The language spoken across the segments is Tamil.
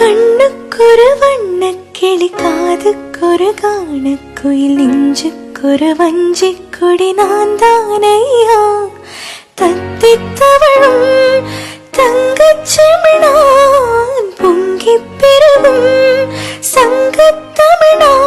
கண்ணுக்கொரு வண்ணக்கிளி காதுக்கொரு காணக்குயில் நெஞ்சுக்கொரு வஞ்சிக் கொடி நான் தானையா தத்தித்தவளும் தங்கச்செமிழான் பொங்கிப் பெருகும் சங்கத்தமிழான்.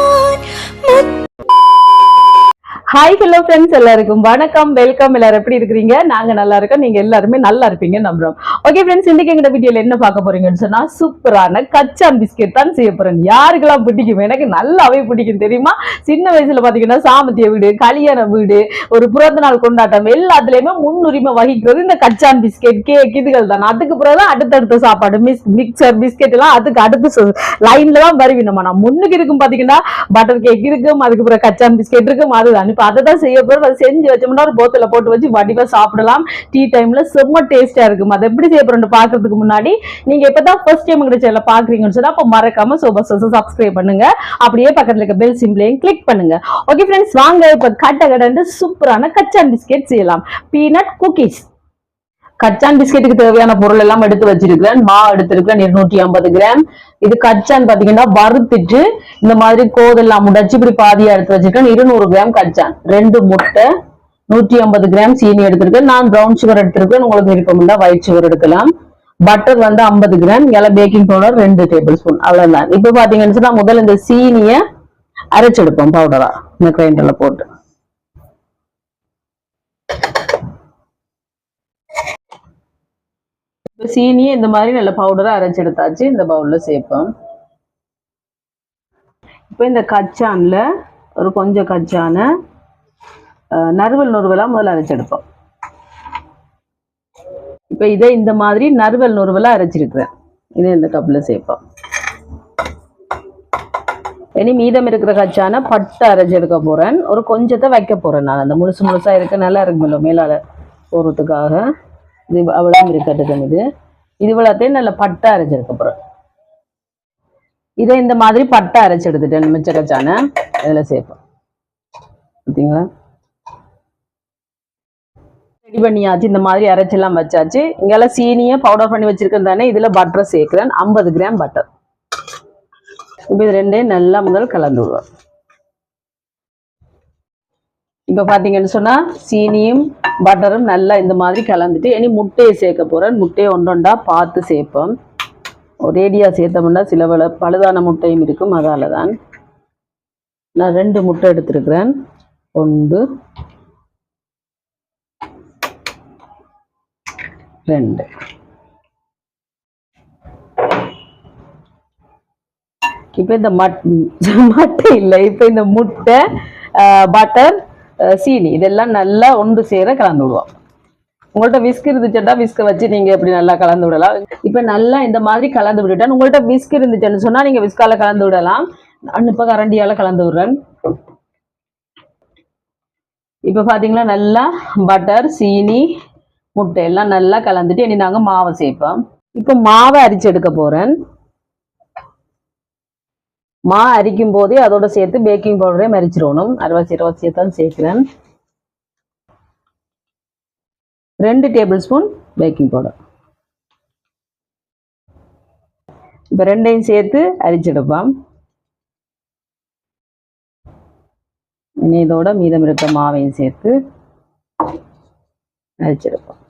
ஹாய் ஹலோ ஃப்ரெண்ட்ஸ், எல்லாருக்கும் வணக்கம், வெல்கம். எல்லாரும் எப்படி இருக்கிறீங்க? நாங்க நல்லா இருக்கோம், நீங்க எல்லாருமே நல்லா இருப்பீங்க நம்புறோம். ஓகே ஃப்ரெண்ட்ஸ், இன்னைக்கு எங்க வீடியோல என்ன பார்க்க போறீங்கன்னு சொன்னா சூப்பரான கச்சான் பிஸ்கெட் தான் செய்ய போறேன். யாருக்கெல்லாம் பிடிக்கும்? எனக்கு நல்லாவே பிடிக்கும் தெரியுமா. சின்ன வயசுல பாத்தீங்கன்னா சாமத்திய வீடு, கல்யாண வீடு, ஒரு பிறந்த நாள் கொண்டாட்டம் எல்லாத்துலயுமே முன்னுரிமை வகிக்கிறது இந்த கச்சான் பிஸ்கெட், கேக் இதுகள் தான். அதுக்கு பிறகுதான் அடுத்தடுத்த சாப்பாடு மிக்சர் பிஸ்கெட் எல்லாம் அதுக்கு அடுத்து லைன்ல தான் வருவினோமா. நான் முன்னுக்கு இருக்கும் பாத்தீங்கன்னா பட்டர் கேக் இருக்கும், அதுக்கு பிறகு கச்சான் பிஸ்கெட் இருக்கும். அதுதான் இப்ப அதை தான் செய்ய போறோம். அதை செஞ்சு வச்சோம்னா ஒரு போத்தல போட்டு வச்சு வடிவா சாப்பிடலாம். டீ டைம்ல செம்ம டேஸ்டா இருக்கும். அதை எப்படி செய்ய போறோம்னு பாக்குறதுக்கு முன்னாடி நீங்க இப்பதான் ஃபர்ஸ்ட் டைம் எங்க சேனலை பாக்குறீங்கன்னு சொன்னா அப்ப மறக்காம சப்ஸ்கிரைப் பண்ணுங்க. அப்படியே பக்கத்துல இருக்க பெல் சிம்பிளையும் கிளிக் பண்ணுங்க. ஓகே ஃப்ரெண்ட்ஸ், வாங்க இப்ப கடந்து சூப்பரான கச்சான் பிஸ்கெட் செய்யலாம். Peanut cookies. கச்சான் பிஸ்கெட்டுக்கு தேவையான பொருள் எல்லாம் எடுத்து வச்சிருக்கிறேன். மாவு எடுத்திருக்கிறேன் 250 கிராம். இது கச்சான் பாத்தீங்கன்னா வறுத்துட்டு இந்த மாதிரி கோதெல்லாம் முடச்சு இப்படி பாதியா எடுத்து வச்சிருக்கேன். 200 கிராம் கச்சான், 2 முட்டை, 150 கிராம் சீனி எடுத்திருக்கேன். நான் ப்ரௌன் சுகர் எடுத்திருக்கேன், உங்களுக்கு விருப்பம் இருந்தா ஒயிட் சுகர் எடுக்கலாம். Butter 50 gram, baking powder 2 table spoon, அவ்வளவுதான். இப்ப பாத்தீங்கன்னு சொன்னா முதல்ல இந்த சீனிய அரைச்செடுப்போம் பவுடரா இந்த கிரைண்டர்ல போட்டு. சீனியை இந்த மாதிரி நல்ல பவுடரா அரைச்சு எடுத்தாச்சு. இந்த பவுல்ல சேர்ப்போம். இப்போ இந்த கச்சான்ல ஒரு கொஞ்சம் கச்சான நறுவலா முதல்ல அரைச்செடுப்போம். இப்போ இதை இந்த மாதிரி நறுவலா அரைச்சிருக்கிறேன். இதை இந்த கப்ல சேர்ப்போம். இனி மீதம் இருக்கிற கச்சான பட்டை அரைச்செடுக்க போறேன். ஒரு கொஞ்சத்தை வைக்க போறேன் நான். அந்த முழுசா இருக்க நல்லா இருக்குமല്ലോ மேலால போறதுக்காக. இது அவ்வளவு இருக்கட்டும். இது இவ்வளோத்தையும் நல்ல பட்டை அரைச்செடுக்க போறேன். இதை இந்த மாதிரி பட்டை அரைச்சு எடுத்துட்டேன். மிச்ச கச்சான இதுல சேர்ப்போம். பார்த்தீங்களா, ரெடி பண்ணியாச்சு. இந்த மாதிரி அரைச்செல்லாம் வச்சாச்சு. இங்கெல்லாம் சீனியை பவுடர் பண்ணி வச்சிருக்கேன் தானே. இதுல பட்டரை சேர்க்கிறேன், 50 கிராம் பட்டர். இப்போ இது ரெண்டையும் நல்லா முதல் கலந்து விடுவோம். இப்போ பார்த்தீங்கன்னு சொன்னால் சீனியும் பட்டரும் நல்லா இந்த மாதிரி கலந்துட்டு இனி முட்டையை சேர்க்க போகிறேன். முட்டையை ஒன்றொண்டா பார்த்து சேர்ப்போம். ஒரேடியாக சேர்த்தோம்னா சில பழுதான முட்டையும் இருக்கும், அதால தான். நான் 2 முட்டை எடுத்துருக்கிறேன். 1 2. இப்போ இந்த மட்டை இல்லை, இப்போ இந்த முட்டை, பட்டர், சீனி இதெல்லாம் நல்லா ஒன்று சேர கலந்து விடுவோம். உங்கள்கிட்ட விஸ்க் இருந்துச்சுன்னா விஸ்கை வச்சு நீங்க எப்படி நல்லா கலந்து விடலாம். இப்ப நல்லா இந்த மாதிரி கலந்து விட்டுட்டேன். உங்கள்கிட்ட விஸ்க் இருந்துச்சுன்னு சொன்னா நீங்க விஸ்கால கலந்து விடலாம். நான் இப்ப கரண்டியால கலந்து விடுறேன். இப்ப பாத்தீங்களா நல்லா பட்டர், சீனி, முட்டை எல்லாம் நல்லா கலந்துட்டு இனி நாங்க மாவை சேர்ப்போம். இப்ப மாவை அரிச்சு எடுக்க போறேன். மா அரிக்கும் போதே அதோட சேர்த்து பேக்கிங் பவுடரையும் அரிச்சிடணும். அரைவாசி தான் சேர்க்கிறேன். 2 டேபிள் ஸ்பூன் பேக்கிங் பவுடர். இப்ப ரெண்டையும் சேர்த்து அரிச்செடுப்போம். இனி இதோட மீதம் இருக்க மாவையும் சேர்த்து அரிச்செடுப்போம்.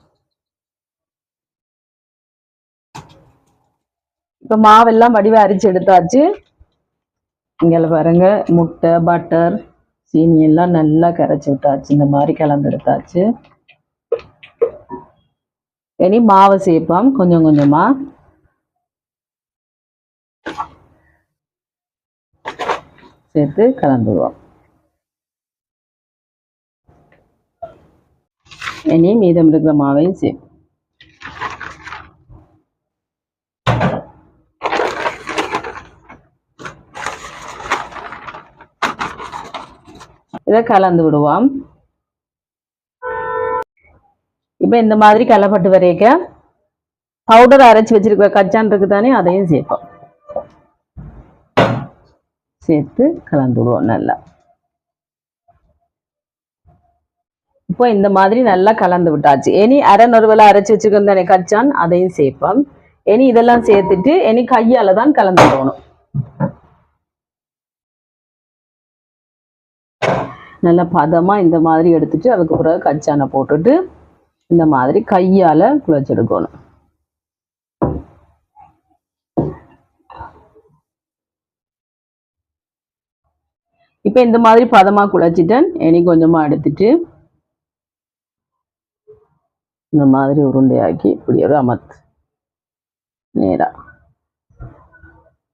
இப்ப மாவெல்லாம் வடிவா அரிச்சு எடுத்தாச்சு. இங்கே பாருங்க, முட்டை, பட்டர், சீனி எல்லாம் நல்லா கரைச்சி விட்டாச்சு. இந்த மாதிரி கலந்து எடுத்தாச்சு. இனி மாவை சேர்ப்போம் கொஞ்சம் கொஞ்சமா. சேர்த்து கலந்துடுவோம். இனி மீதம் இருக்கிற மாவையும் சேர்ப்போம். இதை கலந்து விடுவோம். இப்ப இந்த மாதிரி கலப்பட்டு வரைக்க பவுடர் அரைச்சு வச்சிருக்கிற கச்சான் இருக்கு தானே, அதையும் சேர்ப்போம். சேர்த்து கலந்து விடுவோம் நல்லா. இப்போ இந்த மாதிரி நல்லா கலந்து விட்டாச்சு. இனி அரை நொறுவலா அரைச்சு வச்சிருக்கோம் தானே கச்சான், அதையும் சேர்ப்போம். இனி இதெல்லாம் சேர்த்துட்டு இனி கையால தான் கலந்துடணும். நல்லா பதமா இந்த மாதிரி எடுத்துட்டு அதுக்கு பிறகு கச்சானை போட்டுட்டு இந்த மாதிரி கையால குழச்செடுக்கணும். இப்ப இந்த மாதிரி பதமா குழச்சிட்டேன். இனி கொஞ்சமா எடுத்துட்டு இந்த மாதிரி உருண்டையாக்கி இப்படி ஒரு அமர்த்து நேரா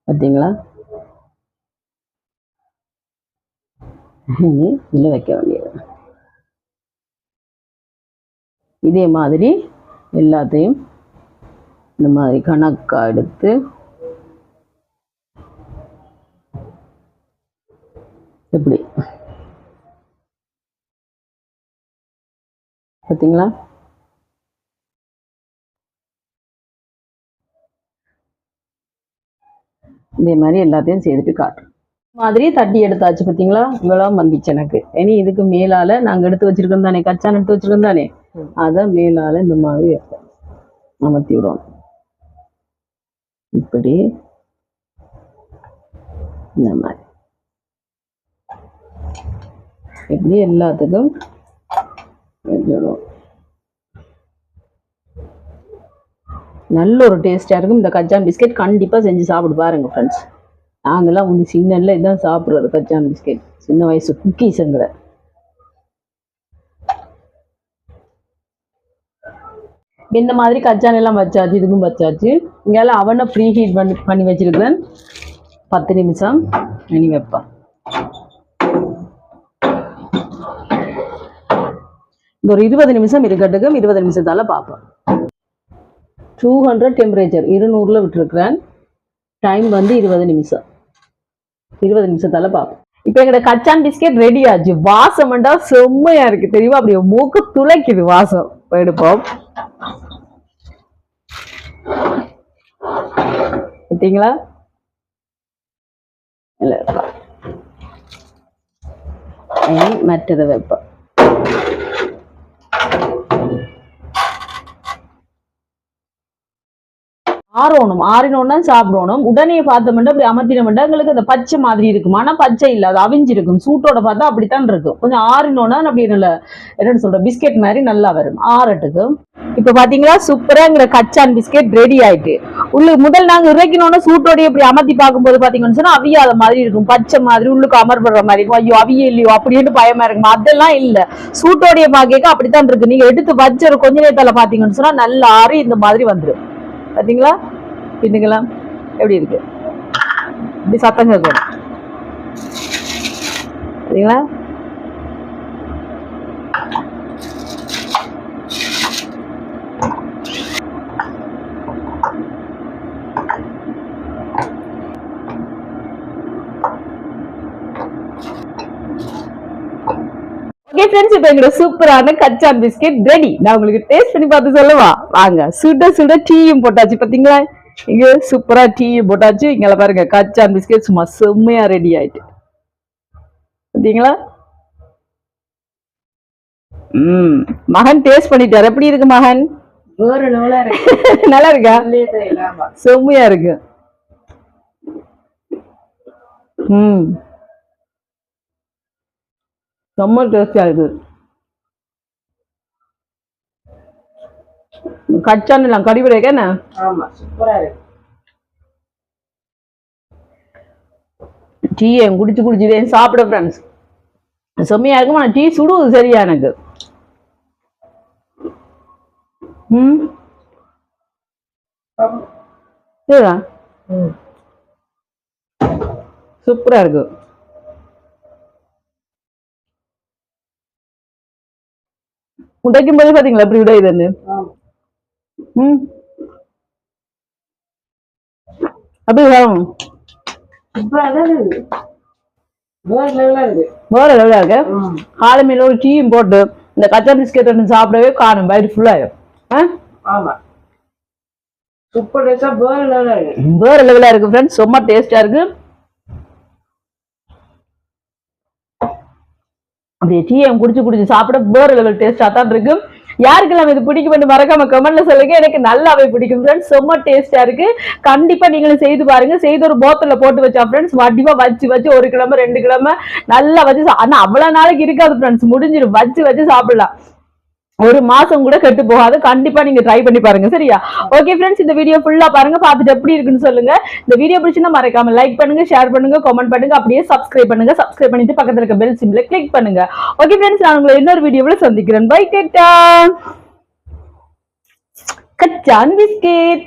பார்த்தீங்களா. இனி இதில் வைக்க வேண்டியது. இதே மாதிரி எல்லாத்தையும் இந்த மாதிரி கணக்கா எடுத்து எப்படி பார்த்தீங்களா. இதே மாதிரி எல்லாத்தையும் சேர்த்துட்டு காட்டுறோம். மாதிரி தட்டி எடுத்தாச்சு பார்த்தீங்களா. இவ்வளவு வந்துச்சு எனக்கு. இனி இதுக்கு மேலால நாங்கள் எடுத்து வச்சிருக்கோம் தானே, கச்சான் எடுத்து வச்சிருக்கோம் தானே, அதை மேலால இந்த மாதிரி அமர்த்தி விடுவோம். இப்படி இந்த மாதிரி இப்படி எல்லாத்துக்கும் விடுவோம். நல்ல ஒரு டேஸ்டா இருக்கும். இந்த கச்சான் பிஸ்கெட் கண்டிப்பா செஞ்சு சாப்பிட்டு பாருங்க ஃப்ரெண்ட்ஸ். நாங்கெல்லாம் வந்து சின்னல இதான் சாப்பிட்றது கச்சான் பிஸ்கெட், சின்ன வயசு குக்கீஸுங்கிற. இந்த மாதிரி கச்சான் எல்லாம் வச்சாச்சு, இதுக்கும் வச்சாச்சு. இங்கெல்லாம் அவனை ப்ரீ ஹீட் பண்ணி வச்சிருக்கிறேன். 10 நிமிஷம் இனி வைப்பேன். இந்த ஒரு 20 நிமிஷம் இருக்கட்டுக்கும். 20 நிமிஷத்தால பார்ப்போம். 200 டெம்பரேச்சர் 200ல விட்டுருக்கிறேன். டைம் வந்து 20 நிமிஷம். 20 நிமிஷத்தால பார்ப்போம். இப்போ எங்களோட கச்சான் பிஸ்கெட் ரெடி ஆச்சு. வாசம்ண்டா செம்மையா இருக்கு தெரியுமா, அப்படியே மூக்கு துளைக்குது வாசம். எடுப்போம் பார்த்தீங்களா. மற்றதை வைப்போம். ஆறணும், ஆறினோன்னா சாப்பிடணும். உடனே பார்த்தோம்னா அப்படி அமர்த்தினோம்னா எங்களுக்கு அந்த பச்சை மாதிரி இருக்கும். ஆனால் பச்சை இல்லை, அது அவிஞ்சிருக்கும். சூட்டோட பார்த்தா அப்படித்தான் இருக்கும். கொஞ்சம் ஆறினோன்னா அப்படி நல்ல என்ன சொல்ற பிஸ்கெட் மாதிரி நல்லா வரும். ஆறட்டுக்கு இப்ப பாத்தீங்களா சூப்பராங்கிற கச்சான் பிஸ்கெட் ரெடி ஆயிட்டு. உள்ளுக்கு முதல் நாங்க இறக்கினோன்னா சூட்டோடய இப்படி அமர்த்தி பார்க்கும்போது பாத்தீங்கன்னு சொன்னா அவியாத மாதிரி இருக்கும், பச்சை மாதிரி உள்ளுக்கு அமர்படுற மாதிரி இருக்கும். ஐயோ அவிய இல்லையோ அப்படின்னு பயமா இருக்கும். அதெல்லாம் இல்ல, சூட்டோடைய பாக்க அப்படித்தான் இருக்கு. நீங்க எடுத்து வச்ச ஒரு கொஞ்ச நேரத்தால பாத்தீங்கன்னு சொன்னா நல்லா ஆறி இந்த மாதிரி வந்துடும். பாத்தீங்களா பின்னுங்களா எப்படி இருக்கு, இப்படி சத்தம் கேட்கும் பாத்தீங்களா. ஓகே ஃப்ரெண்ட்ஸ், இப்போ எங்களோட சூப்பரான கச்சான் பிஸ்கெட் ரெடி. நான் உங்களுக்கு டேஸ்ட் பண்ணி பார்த்து சொல்லவா வாங்க. சுட சுட டீயும் போட்டாச்சு பாத்தீங்களா. இங்க சூப்பரா டீயும் போட்டாச்சு. இங்க பாருங்க கச்சான் பிஸ்கெட் சும்மா செம்மையா ரெடி ஆயிட்டு பாத்தீங்களா. மகன் டேஸ்ட் பண்ணிட்டாரு. எப்படி இருக்கு மகன்? நல்லா இருக்கா? செம்மையா இருக்கு. செம்ம டேஸ்டியா இருக்கு. கச்சான் எல்லாம் கடிபடைக்க என்ன டீ குடிச்சு குடிச்சுட்டே சாப்பிட ஃப்ரெண்ட்ஸ் செம்மையா இருக்கும். ஆனா டீ சுடுவது சரியா எனக்கு. சூப்பரா இருக்கு. உடைக்கும் போது பாத்தீங்களா எப்படி உடையுதுன்னு. அப்படி வேற லெவலா இருக்கு. காலமையில ஒரு டீயும் போட்டு இந்த கச்சா பிஸ்கெட் சாப்பிடவே காணும், வயிறு ஃபுல்லாயிரும். வேற லெவலா இருக்கு ஃப்ரெண்ட்ஸ், ரொம்ப டேஸ்டா இருக்கு. அப்படியே டீயை குடிச்சு குடிச்சு சாப்பிட வேற லெவல் டேஸ்டா தான் இருக்கு. யாருக்கெல்லாம் இது பிடிக்கும் மறக்காம கமெண்ட்ல சொல்லுங்க. எனக்கு நல்லாவே பிடிக்கும் ஃப்ரெண்ட்ஸ், செம்ம டேஸ்டா இருக்கு. கண்டிப்பா நீங்களும் செய்து பாருங்க. செய்து ஒரு போத்தல்ல போட்டு வச்சா ஃப்ரெண்ட்ஸ் வடிவா வச்சு ஒரு கிழமை 2 கிழமை நல்லா வச்சு, ஆனா அவ்வளவு நாளைக்கு இருக்காது ஃப்ரெண்ட்ஸ், முடிஞ்சிடும். வச்சு சாப்பிடலாம். ஒரு மாசம் கூட கெட்டு போகாது. கண்டிப்பா நீங்க ட்ரை பண்ணி பாருங்க. சரியா? ஓகே ஃப்ரெண்ட்ஸ், இந்த வீடியோ ஃபுல்லா பாருங்க, பார்த்துட்டு எப்படி இருக்குன்னு சொல்லுங்க. இந்த வீடியோ பிடிச்சிருந்தா மறக்காம லைக் பண்ணுங்க, ஷேர் பண்ணுங்க, கமெண்ட் பண்ணுங்க, அப்படியே சப்ஸ்கிரைப் பண்ணுங்க. சப்ஸ்கிரைப் பண்ணிட்டு பக்கத்துல இருக்க பெல் சிம்பிளை கிளிக் பண்ணுங்க. ஓகே ஃப்ரெண்ட்ஸ், நான் உங்களை இன்னொரு வீடியோவில் சந்திக்கிறேன். பை, டேட்டா. கச்சான் பிஸ்கெட்.